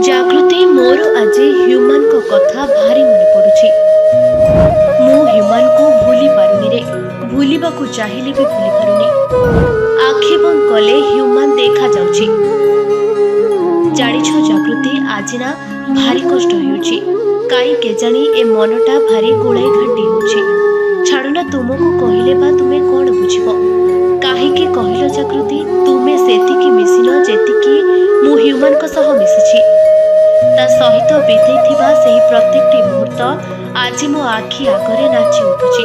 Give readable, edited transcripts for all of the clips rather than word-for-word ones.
ଜାଗୃତି ମୋର ଆଜି ହ୍ୟୁମାନ କଥା ଭାରି ମନେ ପଡୁଛି। ମୁଁ ହ୍ୟୁମାନଙ୍କୁ ଭୁଲି ପାରୁନି ରେ। ଭୁଲିବାକୁ ଚାହିଁଲେ ବି ଭୁଲି ପାରୁନି। ଆଖି ବନ୍ଦ କଲେ ହ୍ୟୁମାନ ଦେଖାଯାଉଛି। ଜାଣିଛ ଜାଗୃତି, ଆଜି ନା ଭାରି କଷ୍ଟ ହେଉଛି। କାହିଁ କେଜାଣି ଏ ମନଟା ଭାରି ଗୋଳାଇ ଘାଣ୍ଟି ହେଉଛି। ଛାଡ଼ ନା, ତୁମକୁ କହିଲେ ବା ତୁମେ କ'ଣ ବୁଝିବ? କାହିଁକି କହିଲ ଜାଗୃତି, ତୁମେ ସେତିକି ମିଶିନ ଯେତିକି ମୁଁ ହ୍ୟୁମାନଙ୍କ ସହ ମିଶିଛି। ତା ସହିତ ବିତେଇଥିବା ସେହି ପ୍ରତ୍ୟେକଟି ମୁହୂର୍ତ୍ତ ଆଜି ମୋ ଆଖି ଆଗରେ ନାଚି ଉଠୁଛି,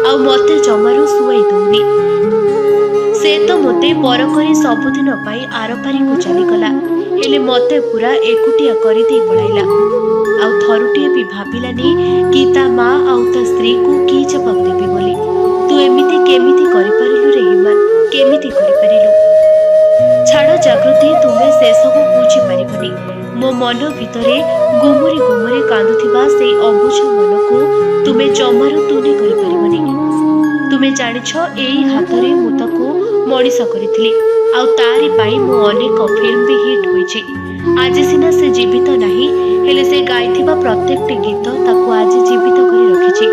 ଆଉ ମୋତେ ଜମାରୁ ଶୁଆଇ ଦଉନି। ସେ ତ ମୋତେ ପର କରି ସବୁଦିନ ପାଇଁ ଆରପାରିକୁ ଚାଲିଗଲା, ହେଲେ ମୋତେ ପୁରା ଏକୁଟିଆ କରିଦେଇ ପଳାଇଲା। ଆଉ ଥରୁଟିଏ ବି ଭାବିଲାନି କି ତା ମା ଆଉ ତା ସ୍ତ୍ରୀକୁ କି ଜବାବ ଦେବି ବୋଲି। ତୁ ଏମିତି କେମିତି କରିପାରିଲୁ ରେ ହ୍ୟୁମାନ, କେମିତି କରିପାରିଲୁ? ଛାଡ଼ ଜାଗୃତି, ତୁମେ ସେସବୁ ବୁଝିପାରିବନି। ମୋ ମନ ଭିତରେ ଗୁମୁରି ଗୁମୁରି କାନ୍ଦୁଥିବା ସେଇ ଅବୁଝ ମନକୁ ତୁମେ ଜମାରୁ ତୁନି କରିପାରିବନି। ତୁମେ ଜାଣିଛ, ଏଇ ହାତରେ ମୁଁ ତାକୁ ମଣିଷ କରିଥିଲି, ଆଉ ତାରି ପାଇଁ ମୁଁ ଅନେକ ଫିଲ୍ମ ବି ହିଟ୍ ହୋଇଛି। ଆଜି ସିନା ସେ ଜୀବିତ ନାହିଁ, ହେଲେ ସେ ଗାଇଥିବା ପ୍ରତ୍ୟେକଟି ଗୀତ ତାକୁ ଆଜି ଜୀବିତ କରି ରଖିଛି।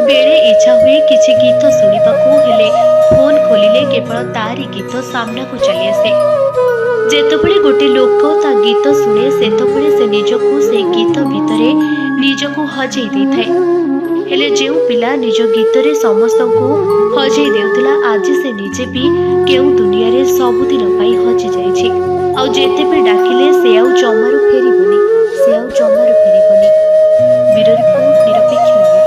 ବେଳେ ଇଚ୍ଛା ହୁଏ କିଛି ଗୀତ ଶୁଣିବାକୁ, ହେଲେ ଫୋନ ଖୋଲିଲେ କେବଳ ତାରି ଗୀତ ସାମ୍ନାକୁ ଚାଲି ଆସେ। ଯେତେବେଳେ ଗୋଟେ ଲୋକ ତା ଗୀତ ଶୁଣେ, ସେତେବେଳେ ସେ ନିଜକୁ ସେଇ ଗୀତ ଭିତରେ ନିଜକୁ ହଜେଇ ଦେଇଥାଏ। ହେଲେ ଯେଉଁ ପିଲା ନିଜ ଗୀତରେ ସମସ୍ତଙ୍କୁ ହଜେଇ ଦେଉଥିଲା, ଆଜି ସେ ନିଜେ ବି କେଉଁ ଦୁନିଆରେ ସବୁଦିନ ପାଇଁ ହଜି ଯାଇଛି। ଆଉ ଯେତେବେଳେ ଡାକିଲେ ସେ ଆଉ ଜମାରୁ ଫେରିବନି। ସେ ଆଉ ଜମାରୁ ଫେରିବନି। ବ୍ୟୁରୋ ରିପୋର୍ଟ, ନିରପେକ୍ଷ।